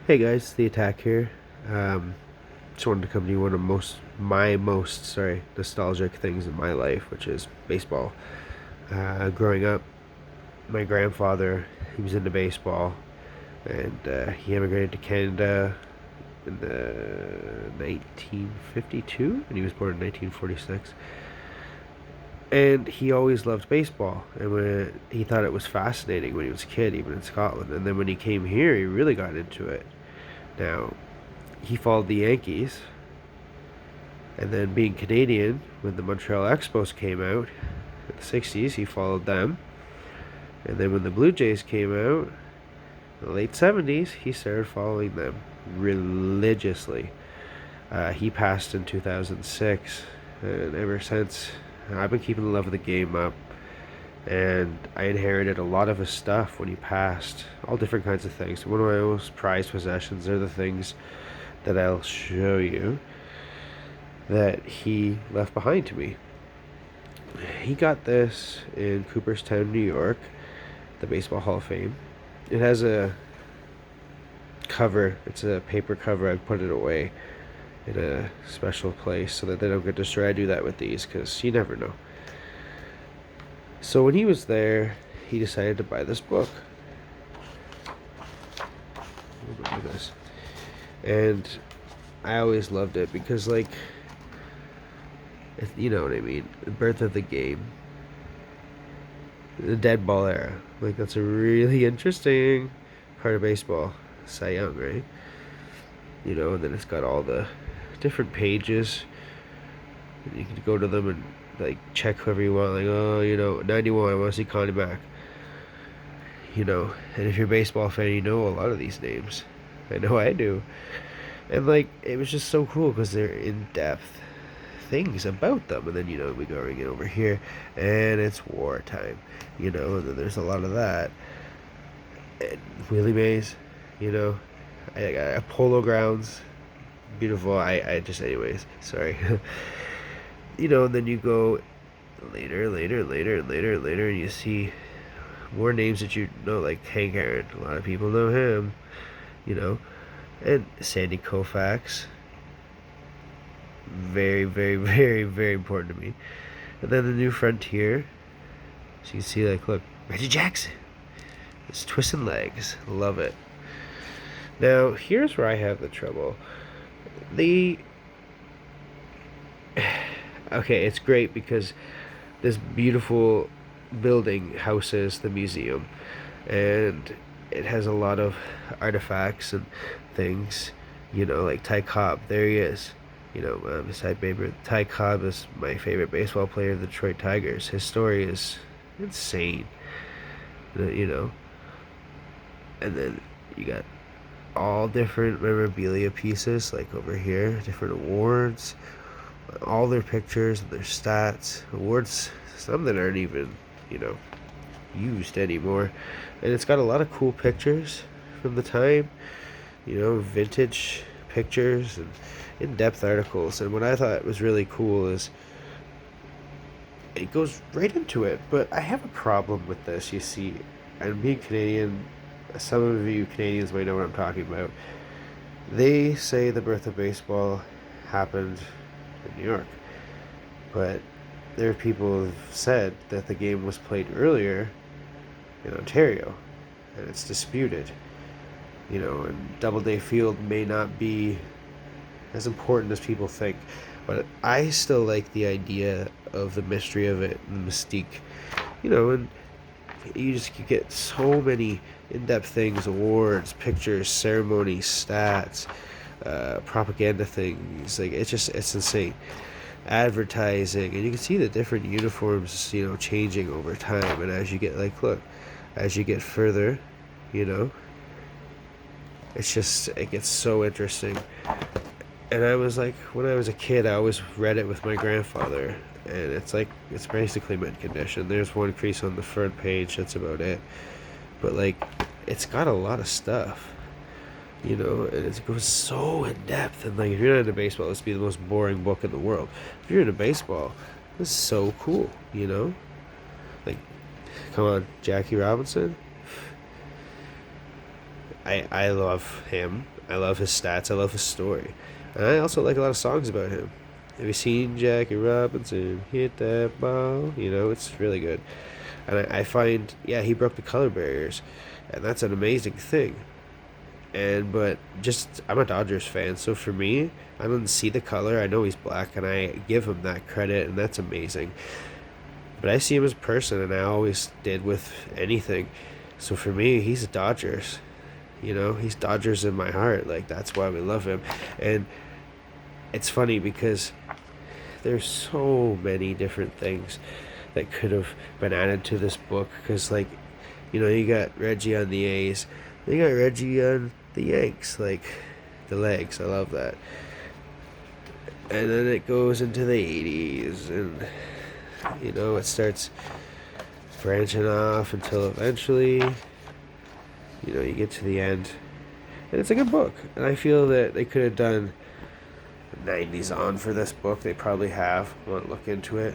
Hey guys, the attack here. Just wanted to come to you one of my most nostalgic things in my life, which is baseball. Growing up, my grandfather, he was into baseball, and he immigrated to Canada in 1952, and he was born in 1946. And he always loved baseball, and he thought it was fascinating when he was a kid, even in Scotland. And then when he came here, he really got into it. Now, he followed the Yankees, and then being Canadian, when the Montreal Expos came out in the 60s, he followed them. And then when the Blue Jays came out in the late 70s, he started following them religiously. He passed in 2006, and ever since, I've been keeping the love of the game up. And I inherited a lot of his stuff when he passed, all different kinds of things. One of my most prized possessions are the things that I'll show you that he left behind to me. He got this in Cooperstown, New York, the Baseball Hall of Fame. It has a cover, it's a paper cover. I put it away in a special place so that they don't get destroyed. I do that with these because you never know. So when he was there, he decided to buy this book. Oh my goodness. And I always loved it because, like, you know what I mean? The birth of the game. The dead ball era. Like, that's a really interesting part of baseball. Cy Young, right? You know, and then it's got all the different pages. And you can go to them and, like, check whoever you want. Like, oh, 91, I want to see Connie Mack. You know, and if you're a baseball fan, you know a lot of these names. I know I do. And, like, it was just so cool because they're in-depth things about them. And then, we go ring it over here, and it's wartime, and then there's a lot of that. And Willie Mays, I got Polo Grounds, beautiful. I just, anyways, sorry. And then you go later, and you see more names that you know, like Hank Aaron. A lot of people know him, and Sandy Koufax. Very, very, very, very important to me. And then the New Frontier. So you can see, like, look, Reggie Jackson. It's twisting legs. Love it. Now, here's where I have the trouble. Okay, it's great because this beautiful building houses the museum, and it has a lot of artifacts and things, like Ty Cobb. There he is. Beside Babe Ruth. Ty Cobb is my favorite baseball player of the Detroit Tigers. His story is insane. And then you got all different memorabilia pieces, like over here, different awards, all their pictures and their stats. Awards, some that aren't even, used anymore. And it's got a lot of cool pictures from the time, vintage pictures and in-depth articles. And what I thought was really cool is it goes right into it. But I have a problem with this. You see, and being Canadian, some of you Canadians might know what I'm talking about. They say the birth of baseball happened in New York, but there are people who have said that the game was played earlier in Ontario, and it's disputed. And Doubleday Field may not be as important as people think, but I still like the idea of the mystery of it, and the mystique. And you just get so many in-depth things: awards, pictures, ceremonies, stats, propaganda things. Like, it's insane. Advertising, and you can see the different uniforms, changing over time. And as you get, like, look, as you get further, it gets so interesting. And I was like, when I was a kid, I always read it with my grandfather, and it's basically mint condition. There's one crease on the front page, that's about it. But, like, it's got a lot of stuff, and it goes so in depth. And, like, if you're not into baseball, this would be the most boring book in the world. If you're into baseball, this is so cool, Like, come on, Jackie Robinson. I love him. I love his stats. I love his story. And I also like a lot of songs about him. Have you seen Jackie Robinson hit that ball? You know, it's really good. And I find, yeah, he broke the color barriers, and that's an amazing thing. And but just I'm a Dodgers fan, so for me, I don't see the color. I know he's black, and I give him that credit, and that's amazing. But I see him as a person, and I always did with anything. So for me, he's Dodgers. You know, he's Dodgers in my heart. Like that's why we love him, and it's funny because there's so many different things that could have been added to this book. Because like, you know, you got Reggie on the A's, you got Reggie on the Yanks, like the legs. I love that. And then it goes into the 80s, and you know, it starts branching off until eventually, you know, you get to the end. And it's a good book. And I feel that they could have done 90s on for this book. They probably have. I want to look into it.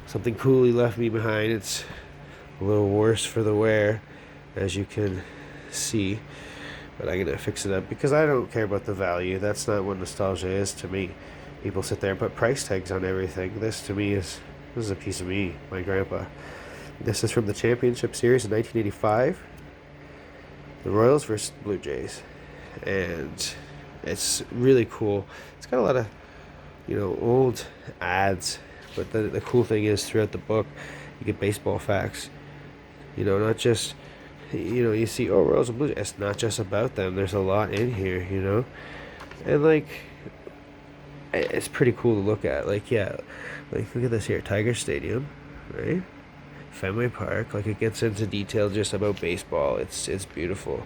Something cool he left me behind. It's a little worse for the wear, as you can see. But I'm going to fix it up because I don't care about the value. That's not what nostalgia is to me. People sit there and put price tags on everything. This to me is a piece of me, my grandpa. This is from the Championship Series in 1985. The Royals versus Blue Jays. And it's really cool. It's got a lot of, you know, old ads. But the cool thing is throughout the book, you get baseball facts. You know, not just, you know, you see, oh, Royals and Blue Jays. It's not just about them. There's a lot in here, you know. And, like, it's pretty cool to look at. Like, yeah, like, look at this here. Tiger Stadium, right? Fenway Park. Like, it gets into detail just about baseball. It's beautiful.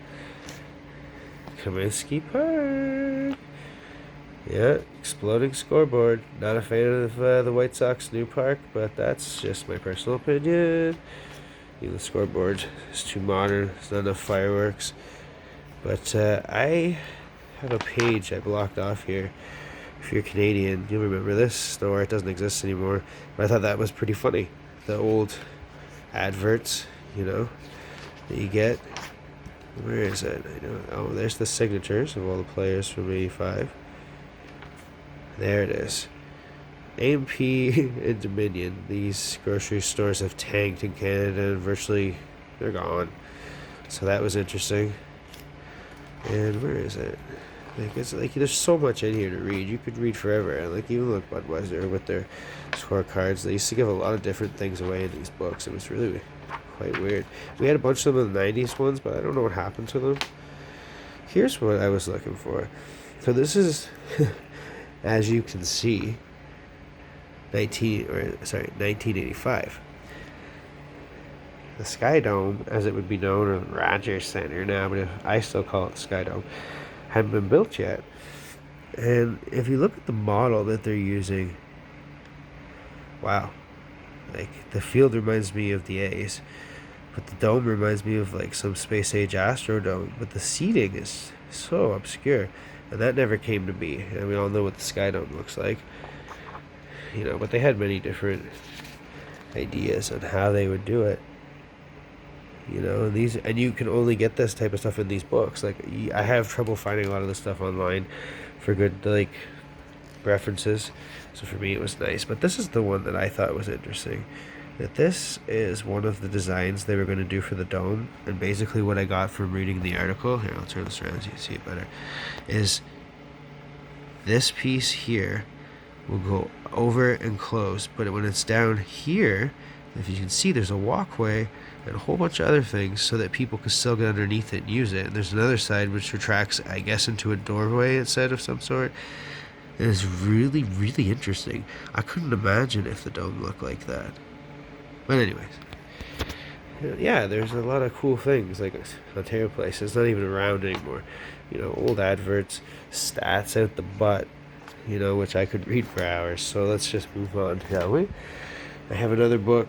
Comiskey Park. Yeah, exploding scoreboard. Not a fan of the White Sox new park, but that's just my personal opinion. You know, the scoreboard is too modern. There's not enough fireworks. But I have a page I blocked off here. If you're Canadian, you'll remember this store. It doesn't exist anymore. But I thought that was pretty funny. The old adverts, you know, that you get. Where is it? I know. Oh, there's the signatures of all the players from '85. There it is. A&P and Dominion. These grocery stores have tanked in Canada and virtually they're gone. So that was interesting. And where is it? Like it's like there's so much in here to read. You could read forever. And like even look Budweiser with their scorecards. They used to give a lot of different things away in these books. It was really quite weird. We had a bunch of them in the 90s ones, but I don't know what happened to them. Here's what I was looking for. So this is, as you can see, 1985. The Sky Dome, as it would be known, or Rogers Center now, but I still call it the Sky Dome, hadn't been built yet. And if you look at the model that they're using, wow. Like, the field reminds me of the A's, but the dome reminds me of, like, some space-age Astrodome. But the seating is so obscure, and that never came to be. And we all know what the Sky Dome looks like. You know, but they had many different ideas on how they would do it. You know, and you can only get this type of stuff in these books. Like, I have trouble finding a lot of this stuff online for good, like, references. So for me, it was nice. But this is the one that I thought was interesting. That this is one of the designs they were going to do for the dome. And basically what I got from reading the article, here, I'll turn this around so you can see it better, is this piece here will go over and close. But when it's down here, if you can see, there's a walkway and a whole bunch of other things so that people can still get underneath it and use it. And there's another side which retracts, I guess, into a doorway, it said, of some sort. And it's really, really interesting. I couldn't imagine if the dome looked like that. But anyways, yeah, there's a lot of cool things, like Ontario Place. It's not even around anymore. You know, old adverts, stats out the butt, you know, which I could read for hours. So let's just move on, shall we? I have another book,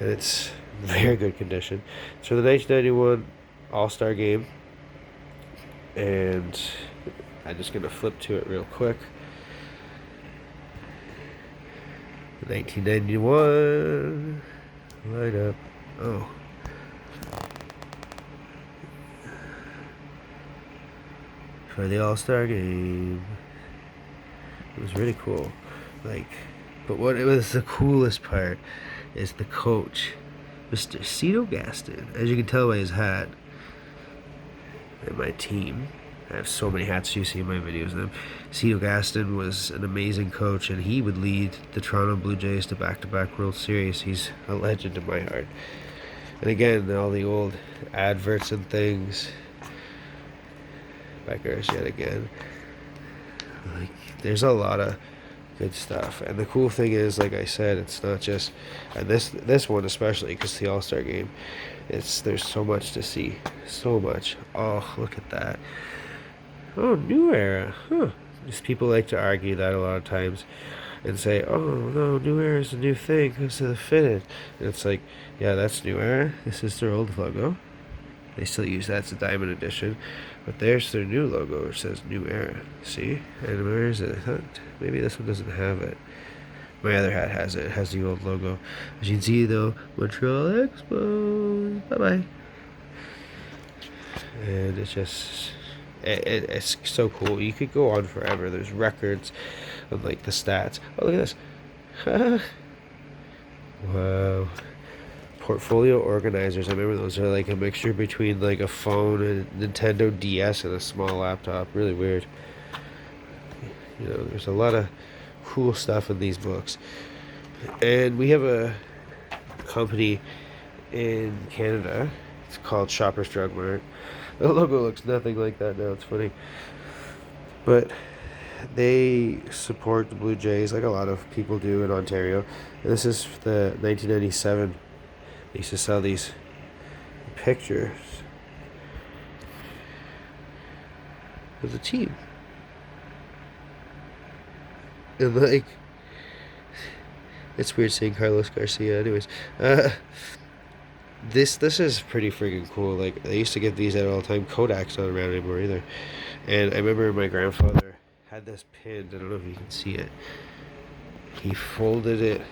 and it's in very good condition. It's from the 1991 All-Star Game, and I'm just going to flip to it real quick. 1991 lineup. Oh, for the All-Star game. It was really cool. Like, but what it was the coolest part is the coach, Mr. Cito Gaston. As you can tell by his hat, and my team. I have so many hats you see in my videos of them. Cito Gaston was an amazing coach, and he would lead the Toronto Blue Jays to back-to-back World Series. He's a legend in my heart. And again, all the old adverts and things. Beckers yet again. Like, there's a lot of good stuff. And the cool thing is, like I said, it's not just, and this one especially, because the All-Star game, there's so much to see. So much. Oh, look at that. Oh, new era. Huh. Just people like to argue that a lot of times and say, oh, no, new era is a new thing because of the fitted. And it's like, yeah, that's new era. This is their old logo. They still use that. It's a diamond edition. But there's their new logo, which says new era. See? And where is it? I thought maybe this one doesn't have it. My other hat has it. It has the old logo. As you can see, though, Montreal Expos. Bye-bye. And it's just... it's so cool. You could go on forever. There's records of like the stats. Oh, look at this. Wow. Portfolio organizers. I remember those are like a mixture between like a phone and Nintendo DS and a small laptop. Really weird. You know, there's a lot of cool stuff in these books. And we have a company in Canada. It's called Shoppers Drug Mart. The logo looks nothing like that now. It's funny. But they support the Blue Jays like a lot of people do in Ontario. And this is the 1997. They used to sell these pictures of the team. And like, it's weird seeing Carlos Garcia. Anyways, this is pretty freaking cool. Like, they used to get these out all the time. Kodak's not around anymore either. And I remember my grandfather had this pinned. I don't know if you can see it. He folded it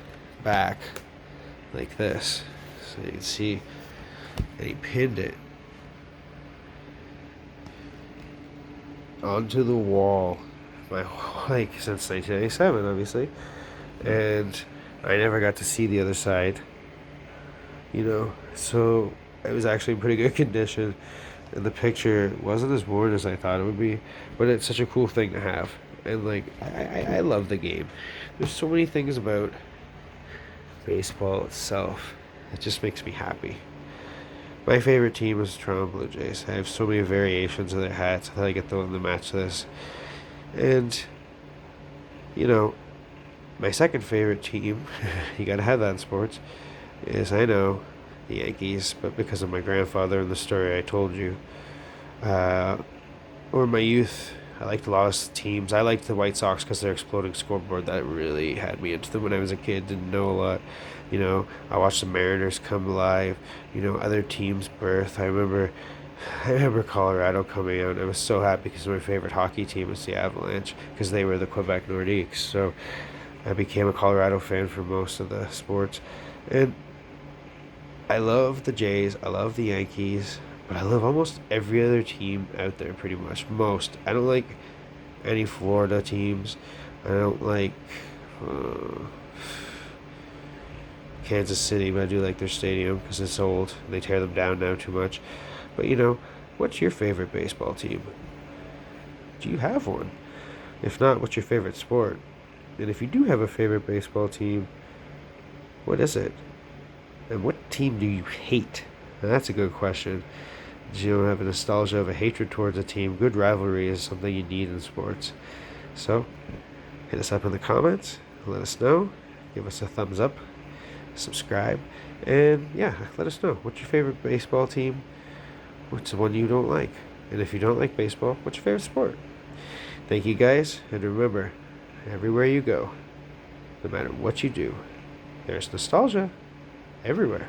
back like this, so you can see, and he pinned it onto the wall. Like since 1997, obviously, and I never got to see the other side. You know, so it was actually in pretty good condition, and the picture wasn't as worn as I thought it would be, but it's such a cool thing to have. And like, I love the game. There's so many things about baseball itself that just makes me happy. My favorite team is the Toronto Blue Jays. I have so many variations of their hats. I thought I get the one to match this. And, you know, my second favorite team, you gotta have that in sports, is, I know, the Yankees, but because of my grandfather and the story I told you, or my youth, I liked a lot of teams. I liked the White Sox because their exploding scoreboard, that really had me into them when I was a kid. Didn't know a lot. You know, I watched the Mariners come alive. You know, other teams' birth. I remember Colorado coming out. I was so happy because my favorite hockey team was the Avalanche because they were the Quebec Nordiques. So I became a Colorado fan for most of the sports. And I love the Jays. I love the Yankees. But I love almost every other team out there, pretty much. Most. I don't like any Florida teams. I don't like Kansas City, but I do like their stadium because it's old. They tear them down now too much. But, you know, what's your favorite baseball team? Do you have one? If not, what's your favorite sport? And if you do have a favorite baseball team, what is it? And what team do you hate? Now, that's a good question. You don't have a nostalgia of a hatred towards a team. Good rivalry is something you need in sports. So, hit us up in the comments. Let us know. Give us a thumbs up. Subscribe. And, yeah, let us know. What's your favorite baseball team? What's the one you don't like? And if you don't like baseball, what's your favorite sport? Thank you, guys. And remember, everywhere you go, no matter what you do, there's nostalgia everywhere.